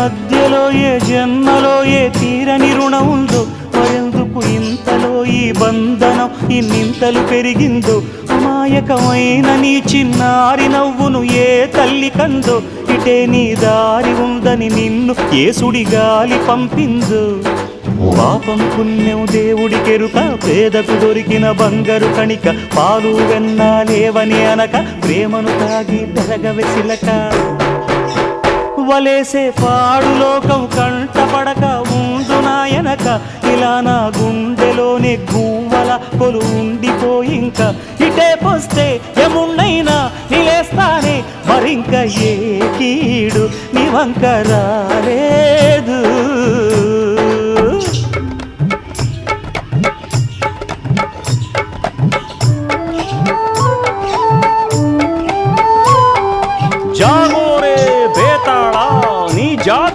మధ్యలో ఏ జన్మలో ఏ తీరని రుణం ఉందో, మరెందుకు ఇంతలో ఈ బంధనం ఇన్నింతలు పెరిగిందో, అమాయకమైన నీ చిన్నారి నవ్వును ఏ తల్లి కందో, ఇటే నీ దారి ఉందని నిన్ను ఏ సుడిగాలి పంపిందో. పాపం పుణ్యం దేవుడికెరుక, పేదకు దొరికిన బంగారు కణిక, పాలు వెన్నాలేవని అనక ప్రేమను తాగి పెరగవెసిలక. వలేసే పాడు లోకం కంటపడక ఉండు నాయనక, ఇలా నా గుండెలోనే గువ్వల కొలు ఉండిపోయింక. ఇటే పోస్తే ఎమున్నైనా నిలేస్తానే, మరింక ఏ కీడు నీ వంక రాలే.